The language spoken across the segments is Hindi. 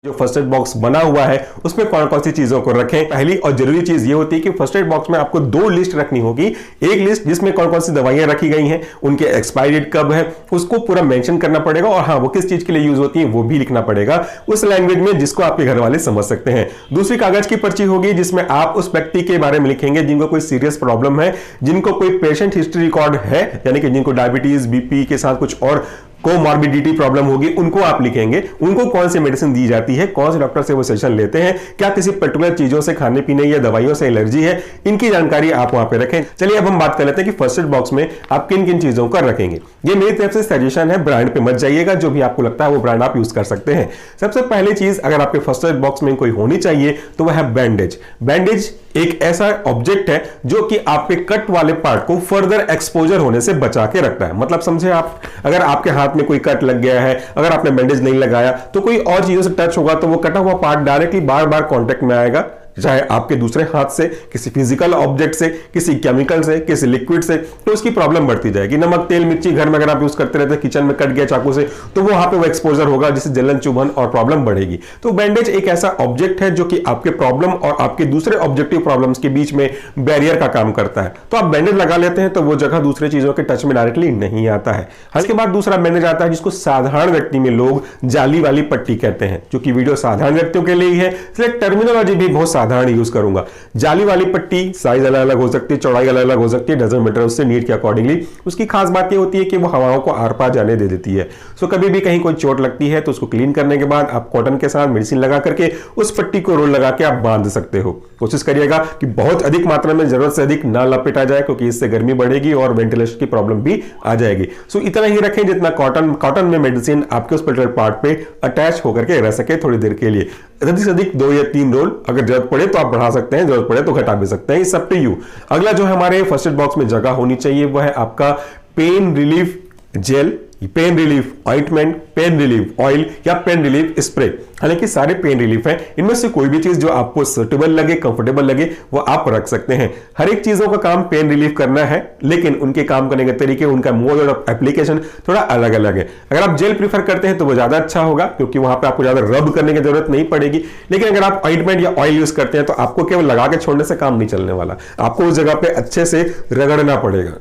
जो फर्स्ट एड बॉक्स बना हुआ है उसमें कौन कौन सी चीजों को रखें। पहली और जरूरी चीज ये होती है कि फर्स्ट एड बॉक्स में आपको दो लिस्ट रखनी होगी। एक लिस्ट जिसमें कौन कौन सी दवाइयां रखी गई हैं, उनके एक्सपायरी डेट कब है, उसको पूरा मेंशन करना पड़ेगा और हाँ वो किस चीज के लिए यूज होती है वो भी लिखना पड़ेगा उस लैंग्वेज में जिसको आपके घर वाले समझ सकते हैं। दूसरी कागज की पर्ची होगी जिसमें आप उस व्यक्ति के बारे में लिखेंगे जिनको कोई सीरियस प्रॉब्लम है, जिनको कोई पेशेंट हिस्ट्री रिकॉर्ड है, यानी कि जिनको डायबिटीज बीपी के साथ कुछ और कोमॉर्बिडिटी प्रॉब्लम होगी, उनको आप लिखेंगे, उनको कौन सी मेडिसिन दी जाती है, कौन से डॉक्टर से वो सेशन लेते हैं, क्या किसी पर्टिकुलर चीजों से खाने पीने या दवाइयों से एलर्जी है, इनकी जानकारी आप वहां पे रखें। चलिए अब हम बात कर लेते हैं कि फर्स्ट एड बॉक्स में आप किन किन चीजों का रखेंगे। ये मेरी तरफ से सजेशन है, ब्रांड पे मत जाइएगा, जो भी आपको लगता है वो ब्रांड आप यूज कर सकते हैं। सबसे पहली चीज अगर आपके फर्स्ट एड बॉक्स में कोई होनी चाहिए तो वह है बैंडेज। बैंडेज एक ऐसा ऑब्जेक्ट है जो कि आपके कट वाले पार्ट को फर्दर एक्सपोजर होने से बचा के रखता है। मतलब समझे आप, अगर आपके हाथ में कोई कट लग गया है, अगर आपने बैंडेज नहीं लगाया तो कोई और चीजों से टच होगा तो वो कटा हुआ पार्ट डायरेक्टली बार बार कांटेक्ट में आएगा, चाहे आपके दूसरे हाथ से, किसी फिजिकल ऑब्जेक्ट से, किसी केमिकल से, किसी लिक्विड से, तो उसकी प्रॉब्लम बढ़ती जाएगी। नमक तेल मिर्ची घर में अगर आप यूज करते रहते हैं, किचन में कट गया चाकू से, तो वहां पे वो एक्सपोजर होगा जिससे जलन चुभन और प्रॉब्लम बढ़ेगी। तो बैंडेज एक ऐसा ऑब्जेक्ट है जो कि आपके प्रॉब्लम और आपके दूसरे ऑब्जेक्टिव प्रॉब्लम्स के बीच में बैरियर का काम करता है। तो आप बैंडेज लगा लेते हैं तो वो जगह दूसरे चीजों के टच में डायरेक्टली नहीं आता है। इसके बाद दूसरा बैंडेज आता है जिसको साधारण व्यक्ति में लोग जाली वाली पट्टी कहते हैं। क्योंकि वीडियो साधारण व्यक्तियों के लिए ही है इसलिए टर्मिनोलॉजी भी बहुत साधारण यूज करूंगा। जाली वाली पट्टी साइज अलग अलग हो सकती है, चौड़ाई अलग अलग हो सकती है, डजंट मैटर उससे नीड के अकॉर्डिंगली। उसकी खास बात ये होती है कि वो हवाओं को आर पार जाने दे देती है। सो कभी भी कहीं कोई चोट लगती है तो उसको क्लीन करने के बाद आप कॉटन के साथ मेडिसिन लगा करके उस पट्टी को रोल लगा के आप बांध सकते हो। कोशिश करिएगा कि बहुत अधिक मात्रा में, जरूरत से अधिक ना लपेटा जाए क्योंकि इससे गर्मी बढ़ेगी और वेंटिलेशन की प्रॉब्लम भी आ जाएगी। सो इतना ही रखें जितना कॉटन में मेडिसिन आपके उस पर्टिकुलर पार्ट पे अटैच होकर के रह सके थोड़ी देर के लिए। अधिक से अधिक 2 या 3 रोल, अगर जरूरत पड़े तो आप बढ़ा सकते हैं, जरूरत पड़े तो घटा भी सकते हैं, सब पे यू। अगला जो हमारे फर्स्ट एड बॉक्स में जगह होनी चाहिए वो है आपका pain relief gel, pain relief ointment, pain relief oil या पेन रिलीफ स्प्रे। हालांकि सारे पेन रिलीफ है, इनमें से कोई भी चीज जो आपको सूटेबल लगे, कंफर्टेबल लगे वो आप रख सकते हैं। हर एक चीजों का काम पेन रिलीफ करना है, लेकिन उनके काम करने के तरीके, उनका मोड ऑफ एप्लीकेशन थोड़ा अलग अलग है। अगर आप जेल प्रीफर करते हैं तो वो ज्यादा अच्छा होगा क्योंकि वहां पे आपको ज्यादा रब करने की जरूरत नहीं पड़ेगी। लेकिन अगर आप ऑइंटमेंट या ऑयल यूज करते हैं तो आपको केवल लगा के छोड़ने से काम नहीं चलने वाला, आपको उस जगह पे अच्छे से रगड़ना पड़ेगा।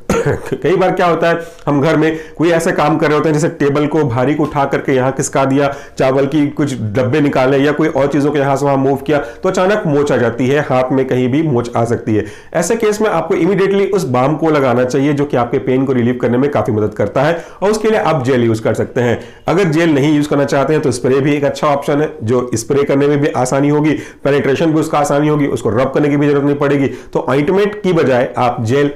कई बार क्या होता है, हम घर में कोई ऐसे काम कर रहे होते हैं जैसे टेबल को भारी को उठा करके यहां खिसका दिया, चावल की कुछ डब्बे निकाले या कोई और चीजों को यहां से वहां मूव किया तो अचानक मोच आ जाती है, हाथ में कहीं भी मोच आ सकती है। ऐसे केस में आपको इमीडिएटली उस बाम को लगाना चाहिए जो कि आपके पेन को रिलीव करने में काफी मदद करता है और उसके लिए आप जेल यूज कर सकते हैं। अगर जेल नहीं यूज करना चाहते हैं तो स्प्रे भी एक अच्छा ऑप्शन है जो स्प्रे करने में भी आसानी होगी, पेनिट्रेशन भी उसका आसानी होगी, उसको रब करने की भी जरूरत नहीं पड़ेगी। तो ऑइंटमेंट की बजाय आप जेल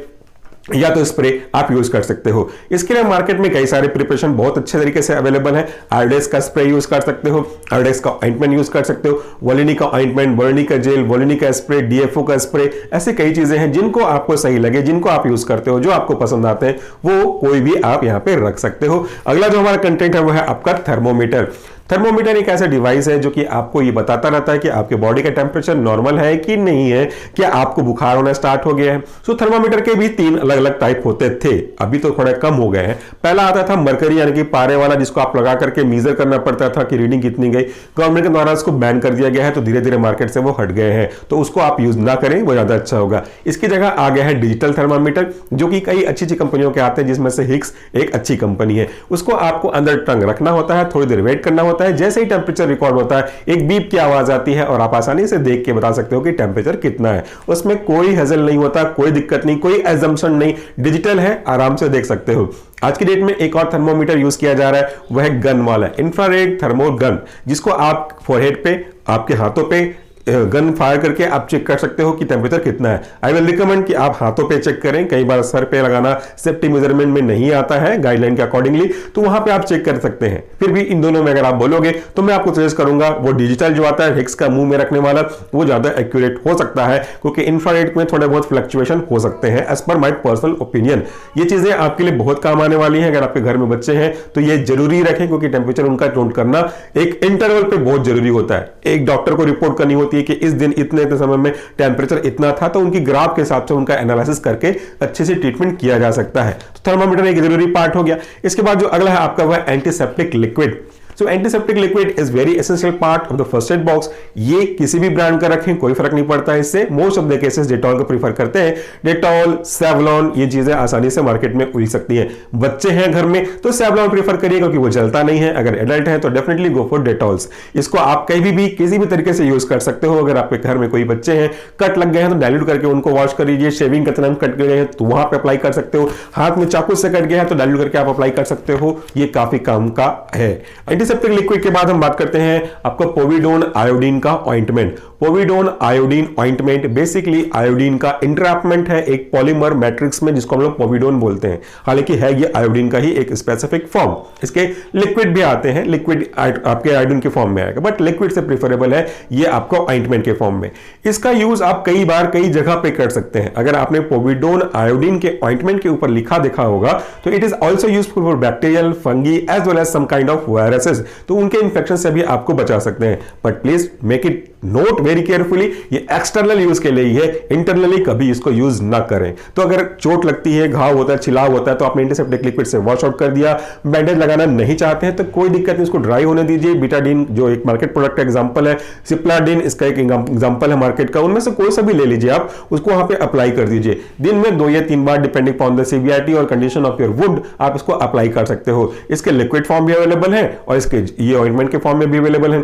या तो स्प्रे आप यूज कर सकते हो। इसके लिए मार्केट में कई सारे प्रिपरेशन बहुत अच्छे तरीके से अवेलेबल है। आयोडेक्स का स्प्रे यूज कर सकते हो, आयोडेक्स का ऑइंटमेंट यूज कर सकते हो, वोलिनी का ऑइंटमेंट, वोलिनी का जेल, वोलिनी का स्प्रे, डीएफओ का स्प्रे, ऐसे कई चीजें हैं जिनको आपको सही लगे, जिनको आप यूज करते हो, जो आपको पसंद आते हैं वो कोई भी आप यहां पे रख सकते हो। अगला जो हमारा कंटेंट है वो है आपका थर्मोमीटर। थर्मोमीटर एक ऐसा डिवाइस है जो कि आपको ये बताता रहता है कि आपके बॉडी का टेम्परेचर नॉर्मल है कि नहीं है, क्या आपको बुखार होना स्टार्ट हो गया है। सो थर्मोमीटर के भी 3 अलग अलग टाइप होते थे, अभी तो थोड़ा कम हो गए हैं। पहला आता था मरकरी यानी कि पारे वाला, जिसको आप लगा करके मीजर करना पड़ता था कि रीडिंग कितनी गई। गवर्नमेंट के द्वारा उसको बैन कर दिया गया है तो धीरे धीरे मार्केट से वो हट गए हैं, तो उसको आप यूज ना करें, वो ज्यादा अच्छा होगा। इसकी जगह आ गया है डिजिटल थर्मामीटर जो कि कई अच्छी अच्छी कंपनियों के आते हैं, जिसमें से हिक्स एक अच्छी कंपनी है। उसको आपको अंदर टंग रखना होता है, थोड़ी देर वेट करना होता है, जैसे ही टेम्परेचर रिकॉर्ड होता है एक बीप की आवाज आती है और आप आसानी से देख के बता सकते हो कि टेम्परेचर कितना है। उसमें कोई हजल नहीं होता, कोई दिक्कत नहीं, कोई एजम्पशन नहीं, डिजिटल है, आराम से देख सकते हो। आज की डेट में एक और थर्मोमीटर यूज किया जा रहा है, वह गन वाला इंफ्रारेड थर्मोगन, जिसको आप फोरहेड पे, आपके हाथों पे गन फायर करके आप चेक कर सकते हो कि टेम्परेचर कितना है। आई विल रिकमेंड कि आप हाथों पे चेक करें, कई बार सर पे लगाना सेफ्टी मेजरमेंट में नहीं आता है गाइडलाइन के अकॉर्डिंगली, तो वहां पे आप चेक कर सकते हैं। फिर भी इन दोनों में अगर आप बोलोगे तो मैं आपको सजेस्ट करूंगा वो डिजिटल जो आता है हिक्स का मुंह में रखने वाला, वो ज्यादा एक्यूरेट हो सकता है क्योंकि इंफ्रारेड में थोड़े बहुत फ्लक्चुएशन हो सकते हैं as per my personal opinion. ये चीजें आपके लिए बहुत काम आने वाली हैं। अगर आपके घर में बच्चे हैं तो ये जरूरी रखें क्योंकि टेम्परेचर उनका नोट करना एक इंटरवल पे बहुत जरूरी होता है। एक डॉक्टर को रिपोर्ट करनी होती है कि इस दिन इतने समय में टेम्परेचर इतना था, तो उनकी ग्राफ के हिसाब से उनका एनालिसिस करके अच्छे से ट्रीटमेंट किया जा सकता है। तो थर्मामीटर एक जरूरी पार्ट हो गया। इसके बाद जो अगला है आपका वह antiseptic liquid. So antiseptic liquid is very essential part of the first aid box. ये किसी भी ब्रांड का रखें कोई फर्क नहीं पड़ता है इससे। Most of the cases Dettol को प्रीफर करते हैं। डेटॉल, सेवलॉन, ये चीजें आसानी से मार्केट में उड़ सकती हैं। बच्चे हैं घर में तो सेवलॉन प्रीफर करिए क्योंकि वो जलता नहीं है। अगर एडल्ट है तो डेफिनेटली गो फॉर डेटॉल्स। इसको आप कहीं भी किसी भी तरीके से यूज कर सकते हो। अगर आपके घर में कोई बच्चे हैं, कट लग गए हैं तो डाइल्यूट करके उनको वॉश कर लीजिए। शेविंग करते टाइम कट गए हैं तो वहां पे अप्लाई कर सकते हो। हाथ में चाकू से कट गया है तो डाइल्यूट करके आप अप्लाई कर सकते हो। ये काफी काम का है। एंटीसेप्टिक लिक्विड के बाद हम बात करते हैं आपको पोविडोन आयोडीन का ointment. Povidone iodine ointment basically iodine का इंट्रैपमेंट है एक पॉलीमर मैट्रिक्स में, जिसको हम लोग पोविडोन बोलते हैं। हालांकि है ये आयोडीन का ही एक स्पेसिफिक फॉर्म। इसके लिक्विड भी आते हैं, लिक्विड आपके आयोडीन के फॉर्म में आएगा, बट लिक्विड से प्रेफरेबल है ये आपको ऑइंटमेंट के फॉर्म में। इसका यूज आप कई बार कई जगह पे कर सकते हैं। अगर आपने पोविडोन आयोडीन के ऑइंटमेंट के ऊपर लिखा देखा होगा तो it is also useful for bacterial, fungi as well as some kind of viruses. तो उनके इंफेक्शन से भी आपको बचा सकते हैं। But please make it note very carefully, ये एक्सटर्नल यूज के लिए ही है, इंटरनली कभी इसको यूज ना करें। तो अगर चोट लगती है, घाव होता है, छिलाव होता है तो आपने एंटीसेप्टिक लिक्विड से वॉश आउट कर दिया। बैंडेज लगाना नहीं चाहते हैं तो कोई दिक्कत नहीं, उसको ड्राई होने दीजिए। बीटाडीन जो एक मार्केट प्रोडक्ट का एग्जांपल है, सिप्लाडीन इसका एक एग्जांपल है मार्केट का, उनमें से कोई सा भी ले लीजिए आप, उसको वहां पे अप्लाई कर दीजिए। दिन में 2 या 3 बार डिपेंडिंग ऑन द सीवियरिटी और कंडीशन ऑफ योर वुंड आप इसको अप्लाई कर सकते हो। इसके लिक्विड फॉर्म भी अवेलेबल है और इसके ये ऑइंटमेंट के फॉर्म में भी अवेलेबल है।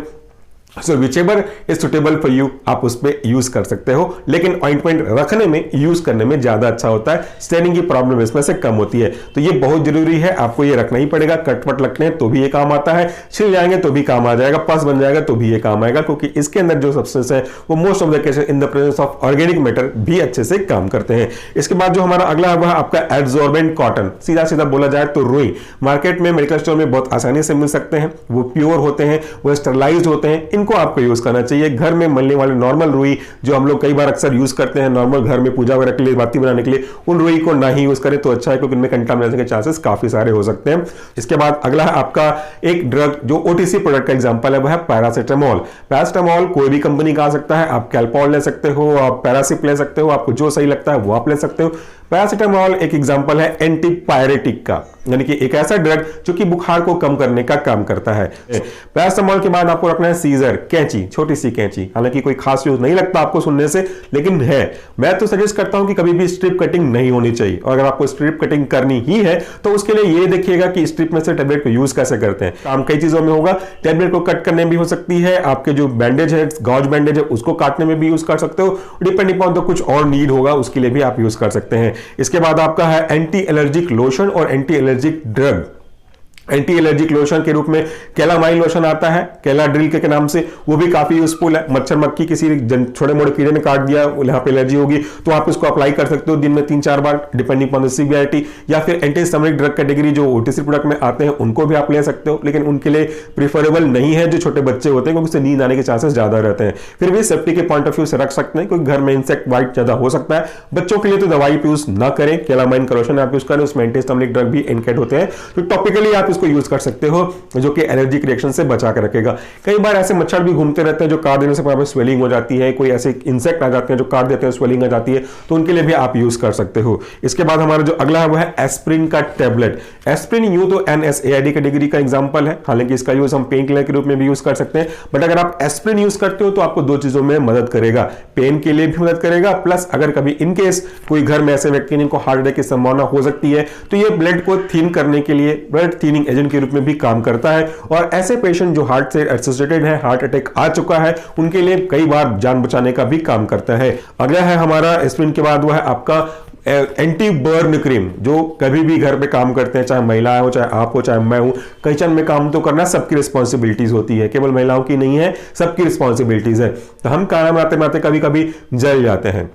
So whichever is suitable for you, आप उस पर यूज कर सकते हो। लेकिन ऑइंटमेंट रखने में, यूज करने में ज्यादा अच्छा होता है। स्टेनिंग की प्रॉब्लम इसमें से कम होती है। तो ये बहुत जरूरी है, आपको ये रखना ही पड़ेगा। कटपट लगने हैं तो भी ये काम आता है, छिल जाएंगे तो भी काम आ जाएगा, पस बन जाएगा तो भी ये काम आएगा, क्योंकि इसके अंदर जो सब्सटेंस है वो most of the cases in the presence of organic matter भी अच्छे से काम करते हैं। इसके बाद जो हमारा अगला है आपका एब्जॉर्बेंट कॉटन। सीधा सीधा बोला जाए तो रुई मार्केट में, मेडिकल स्टोर में बहुत आसानी से मिल सकते हैं। वो प्योर होते हैं, वो स्टरलाइज्ड होते हैं। इनको आपको यूज करना चाहिए। घर में मिलने वाले नॉर्मल रुई जो हम लोग कई बार अक्सर यूज करते हैं नॉर्मल घर में पूजा वगैरह के लिए, बाती बनाने के लिए, उन रुई को ना ही यूज करें तो अच्छा है, क्योंकि इनमें कंटामिनेशन के चांसेस काफी सारे हो सकते हैं। इसके बाद अगला है आपका एक ड्रग जो ओटीसी प्रोडक्ट का एग्जांपल है, वो है पैरासिटामोल। पैरासिटामोल कोई भी कंपनी का आ सकता है। आप कैल्पॉल ले सकते हो, आप पैरासिप ले सकते हो, आपको जो सही लगता है वो आप ले सकते हो। पैरासिटामोल एक एग्जांपल है एंटीपायरेटिक का, यानी कि एक ऐसा ड्रग जो कि बुखार को कम करने का काम करता है। पैरासिटामोल के बाद आपको रखना है सीजर, कैंची, छोटी सी कैंची। हालांकि कोई खास यूज नहीं लगता आपको सुनने से, लेकिन है। मैं तो सजेस्ट करता हूं कि कभी भी स्ट्रिप कटिंग नहीं होनी चाहिए, और अगर आपको स्ट्रिप कटिंग करनी ही है तो उसके लिए ये देखिएगा कि स्ट्रिप में से टैबलेट को यूज कैसे करते हैं। काम कई चीजों में होगा, टैबलेट को कट करने में भी हो सकती है, आपके जो बैंडेज है, गॉज बैंडेज है, उसको काटने में भी यूज कर सकते हो। डिपेंडिंग ऑन तो कुछ और नीड होगा उसके लिए भी आप यूज कर सकते हैं। इसके बाद आपका है एंटी एलर्जिक लोशन और anti allergic drug. Anti allergic lotion के रूप में कैलामाइन लोशन आता है, कैलाड्रिल के नाम से, वो भी काफी यूजफुल है। मच्छर मक्खी किसी छोटे मोटे कीड़े ने काट दिया, यहाँ पे एलर्जी होगी तो आप इसको अप्लाई कर सकते हो दिन में 3-4 बार डिपेंडिंग ऑन द सीवियरिटी। या फिर एंटीहिस्टामिनिक ड्रग कैटेगरी जो ओटीसी प्रोडक्ट में आते हैं उनको भी आप ले सकते हो, लेकिन उनके लिए प्रीफरेबल नहीं है जो छोटे बच्चे होते हैं, क्योंकि उससे नींद आने के चांसेस ज्यादा रहते हैं। फिर भी सेफ्टी के पॉइंट ऑफ व्यू से रख सकते हैं, क्योंकि घर में इंसेक्ट बाइट ज्यादा हो सकता है। बच्चों के लिए तो दवाई यूज ना करें, कैलामाइन का लोशन आप यूज करें, उसमें एंटीहिस्टामिनिक ड्रग भी इनकेट होते हैं, तो टॉपिकली आप इसको यूज कर सकते हो, जो कि एलर्जिक रिएक्शन से बचा कर रखेगा। कई बार ऐसे मच्छर भी घूमते रहते हैं जो काट देने से वहां पे स्वेलिंग हो जाती है, कोई ऐसे इंसेक्ट आ जाते हैं जो काट देते हैं, स्वेलिंग आ जाती है, तो उनके लिए भी आप यूज कर सकते हो। इसके बाद हमारा जो अगला है वो है एस्प्रिन का टैबलेट। एस्प्रिन यूं तो NSAID कैटेगरी का एग्जांपल है, हालांकि इसका यूज हम पेन किलर के रूप में भी यूज कर सकते हैं। बट अगर आप एस्प्रिन यूज करते हो तो आपको 2 चीजों में मदद करेगा, पेन के लिए भी मदद करेगा, प्लस अगर कभी इनकेस कोई घर में ऐसे व्यक्ति जिनको हार्ट अटैक की संभावना हो सकती है तो ये ब्लड को थीन करने के लिए ब्लड थीनिंग एजेंट के रूप में भी काम करता है। और ऐसे पेशेंट जो हार्ट से एसोसिएटेड है, हार्ट अटैक आ चुका है, उनके लिए कई बार जान बचाने का भी काम करता है। अगला है हमारा एस्प्रिन के बाद वो है आपका एंटी बर्न क्रीम, जो कभी भी घर पे काम करते हैं, चाहे महिलाएं हो, चाहे आप हो, चाहे मैं हूं। किचन में काम तो करना सबकी रिस्पॉन्सिबिलिटीज होती है, केवल महिलाओं की नहीं है, सबकी रिस्पॉन्सिबिलिटीज है। तो हम खाना बनाते बनाते कभी कभी जल जाते हैं,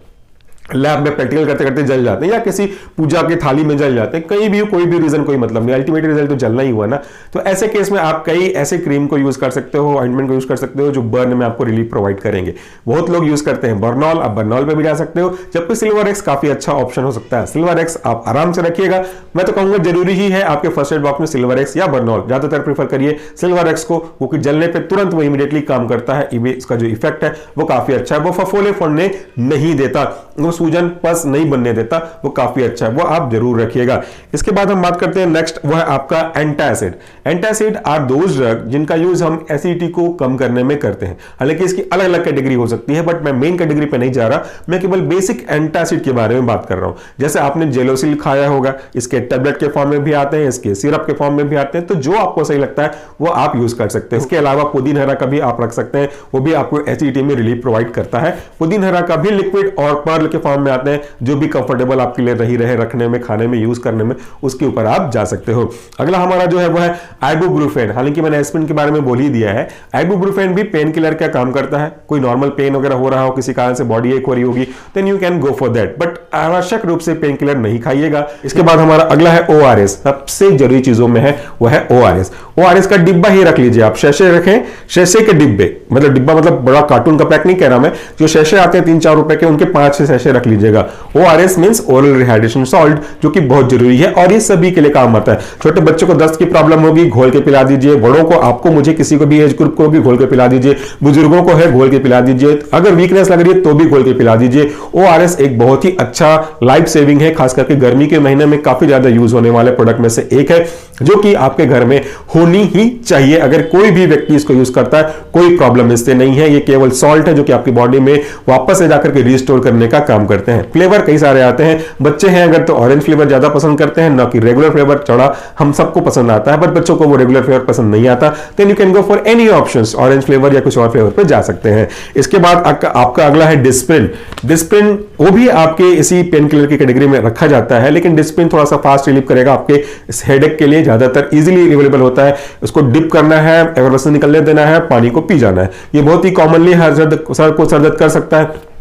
लैब में प्रैक्टिकल करते करते जल जाते हैं, या किसी पूजा की थाली में जल जाते हैं, कहीं भी कोई भी रीजन कोई मतलब नहीं, अल्टीमेट रिजल्ट तो जलना ही हुआ ना। तो ऐसे केस में आप कई ऐसे क्रीम को यूज कर सकते हो, ऑइंटमेंट को यूज कर सकते हो, जो बर्न में आपको रिलीफ प्रोवाइड करेंगे। बहुत लोग यूज करते हैं बर्नॉल, आप बर्नॉल पे भी जा सकते हो, जबकि सिल्वर एक्स काफी अच्छा ऑप्शन हो सकता है। सिल्वर एक्स आप आराम से रखिएगा, मैं तो कहूंगा जरूरी ही है आपके फर्स्ट एड बॉक्स में सिल्वर एक्स या बर्नॉल, ज्यादातर प्रीफर करिए सिल्वर एक्स को, क्योंकि जलने पर तुरंत वो इमीडिएटली काम करता है। इसका जो इफेक्ट है वो काफी अच्छा है, वो फफोले फोड़ने नहीं देता, वो सूजन पस नहीं बनने देता, वो काफी अच्छा है, वो आप जरूर रखिएगा। इसके बाद हम बात करते हैं नेक्स्ट, वो है आपका antacid. Antacid are those drug जिनका यूज हम एसिडिटी को कम करने में करते हैं। हालांकि इसकी अलग अलग कैटेगरी हो सकती है, बट मैं मेन कैटेगरी पे नहीं जा रहा, मैं केवल बेसिक एंटासिड के बारे में बात कर रहा हूं। जैसे आपने जेलोसिल खाया होगा, इसके टैबलेट के फॉर्म में भी आते हैं, इसके सिरप के फॉर्म में भी आते हैं, तो जो आपको सही लगता है वो आप यूज कर सकते हैं। इसके अलावा पुदीन हरा का भी आप रख सकते हैं, वो भी आपको एसिडिटी में रिलीफ प्रोवाइड करता है। पुदीन हरा का भी लिक्विड और पर्ल के फॉर्म में आते हैं, जो भी कंफर्टेबल आपके लिए रही रहे रखने में, खाने में, यूज करने में, उसके ऊपर आप जा सकते हो। अगला हमारा जो है वो है आइबुप्रोफेन। हालांकि मैंने एस्पिरिन के बारे में बोल ही दिया है, आइबुप्रोफेन भी पेन किलर का काम करता है। कोई नॉर्मल पेन वगैरह हो रहा हो, किसी कारण से बॉडी एक हो रही होगी, then you can go for that, but आवश्यक रूप से पेन किलर नहीं खाइएगा। इसके बाद हमारा अगला है ORS। सबसे जरूरी चीजों में है वो है ORS। ORS का डिब्बा ही रख लीजिए आप, शैशे रखें, शैशे के डिब्बे, मतलब डिब्बा मतलब बड़ा कार्टून का पैक नहीं कह रहा मैं, जो शैशे आते हैं 3-4 रुपए के, उनके 5-6 शैशे रख लीजिएगा। ORS means oral rehydration salt, जो कि बहुत जरूरी है और ये सभी के लिए काम आता है। छोटे बच्चों को दस्त की प्रॉब्लम होगी, घोल के पिला दीजिए। बड़ों को, आपको, मुझे, किसी को भी एज ग्रुप को होगी, घोल के पिला दीजिए। बुजुर्गों को है, घोल के पिला दीजिए। अगर वीकनेस लग रही है तो भी घोल के पिला दीजिए। ORS एक बहुत ही अच्छा लाइफ सेविंग है, खास करके गर्मी के महीने में काफी ज्यादा यूज होने वाले प्रोडक्ट में से एक है, जो कि आपके घर में होनी ही चाहिए। अगर कोई भी व्यक्ति इसको यूज करता है, कोई प्रॉब्लम इससे नहीं है। ये केवल सॉल्ट है जो कि आपकी बॉडी में वापस से जाकर के रिस्टोर करने का काम करते हैं। फ्लेवर कई सारे आते हैं, बच्चे हैं अगर तो ऑरेंज फ्लेवर ज्यादा पसंद करते हैं, ना कि रेगुलर फ्लेवर। चौड़ा हम सबको पसंद आता है, पर बच्चों को वो रेगुलर फ्लेवर पसंद नहीं आता, then you can go for any options, orange flavour या कुछ और फ्लेवर पे जा सकते हैं। इसके बाद आपका अगला है डिस्प्रिन। डिस्प्रिन वो भी आपके इसी पेन किलर की कैटेगरी में रखा जाता है, लेकिन डिस्प्रिन थोड़ा सा फास्ट रिलीफ करेगा आपके हेडेक के लिए, ज्यादातर इजीली अवेलेबल होता है। उसको डिप करना है, एवरबस निकलने देना है, पानी को पी जाना है। ये बहुत ही कॉमनली हर सर को सरदर्द कर सकता है,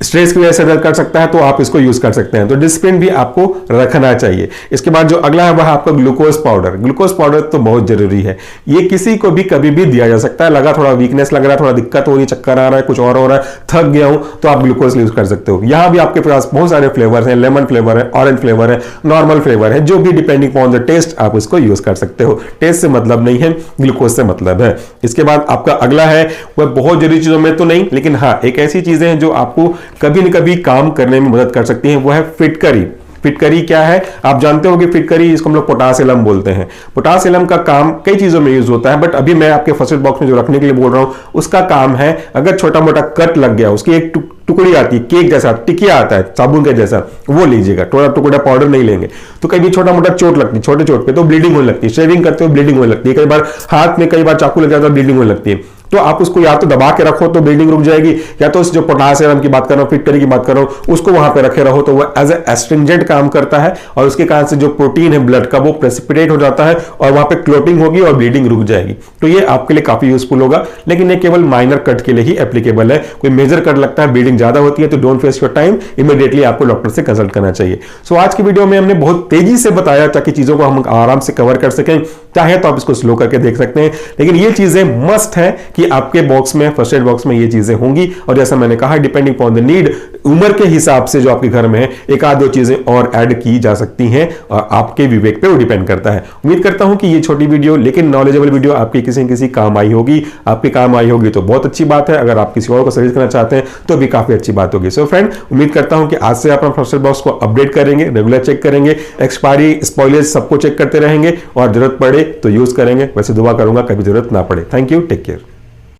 स्ट्रेस की वजह से दर्द कर सकता है, तो आप इसको यूज कर सकते हैं। तो डिस्प्रिन भी आपको रखना चाहिए। इसके बाद जो अगला है वह आपका ग्लूकोज पाउडर। ग्लूकोज पाउडर तो बहुत जरूरी है, ये किसी को भी कभी भी दिया जा सकता है। लगा थोड़ा वीकनेस लग रहा है, थोड़ा दिक्कत हो रही है, चक्कर आ रहा है, कुछ और हो रहा है, थक गया हूं, तो आप ग्लूकोज यूज कर सकते हो। यहां भी आपके पास बहुत सारे फ्लेवर हैं, लेमन फ्लेवर है, ऑरेंज फ्लेवर है, नॉर्मल फ्लेवर है, जो भी डिपेंडिंग ऑन द टेस्ट आप इसको यूज कर सकते हो। टेस्ट से मतलब नहीं है, ग्लूकोज से मतलब है। इसके बाद आपका अगला है वह बहुत जरूरी चीजों में तो नहीं, लेकिन हाँ एक ऐसी चीजें हैं जो आपको कभी न कभी काम करने में मदद कर सकती हैं, वो है फिटकरी। फिटकरी क्या है आप जानते हो कि फिटकरी, इसको हम लोग पोटासिलम बोलते हैं। पोटासिलम का काम कई चीजों में यूज होता है, बट अभी मैं आपके फर्स्ट एड बॉक्स में जो रखने के लिए बोल रहा हूं उसका काम है, अगर छोटा मोटा कट लग गया, उसकी एक टुकड़ी आती है, केक जैसा टिकिया आता है साबुन के जैसा, वो लीजिएगा। थोड़ा टुकड़ा पाउडर नहीं लेंगे। तो कभी छोटा मोटा चोट लगती है, छोटे चोट पे तो ब्लीडिंग होने लगती है, शेविंग करते हो ब्लीडिंग होने लगती है, कई बार हाथ में कई बार चाकू लग जाता है ब्लीडिंग होने लगती है। तो आप उसको या तो दबा के रखो तो ब्लीडिंग रुक जाएगी, या तो उस जो पोटासियम की बात कर रहा हूं, फिटकरी की बात कर रहा हूं, उसको वहां पे रखे रहो तो वो एज एस्ट्रिंजेंट काम करता है, और उसके कारण से जो प्रोटीन है ब्लड का वो प्रेसिपिटेट हो जाता है और वहां पे क्लोटिंग होगी और ब्लीडिंग रुक जाएगी। तो ये आपके लिए काफी यूजफुल होगा, लेकिन ये केवल माइनर कट के लिए ही एप्लीकेबल है। कोई मेजर कट लगता है, ब्लीडिंग ज्यादा होती है, तो don't waste your time, immediately आपको डॉक्टर से कंसल्ट करना चाहिए। सो आज की वीडियो में हमने बहुत तेजी से बताया ताकि चीजों को हम आराम से कवर कर सकें। चाहे तो आप इसको स्लो करके देख सकते हैं, लेकिन ये चीजें मस्ट है कि आपके बॉक्स में, फर्स्ट एड बॉक्स में ये चीजें होंगी। और जैसा मैंने कहा, डिपेंडिंग अपॉन द नीड, उम्र के हिसाब से जो आपके घर में है, एक आध दो चीजें और ऐड की जा सकती हैं, और आपके विवेक पे वो डिपेंड करता है। उम्मीद करता हूं कि ये छोटी वीडियो लेकिन नॉलेजेबल वीडियो आपकी किसी न किसी काम आई होगी। आपके काम आई होगी तो बहुत अच्छी बात है, अगर आप किसी और को सजेस्ट करना चाहते हैं तो भी काफी अच्छी बात होगी। सो फ्रेंड, उम्मीद करता हूं कि आज से आप अपना फर्स्ट एड बॉक्स को अपडेट करेंगे, रेगुलर चेक करेंगे, एक्सपायरी, स्पॉइलर्स सबको चेक करते रहेंगे, और जरूरत पड़े तो यूज करेंगे। वैसे दुआ करूंगा कभी जरूरत ना पड़े। Thank you, take care.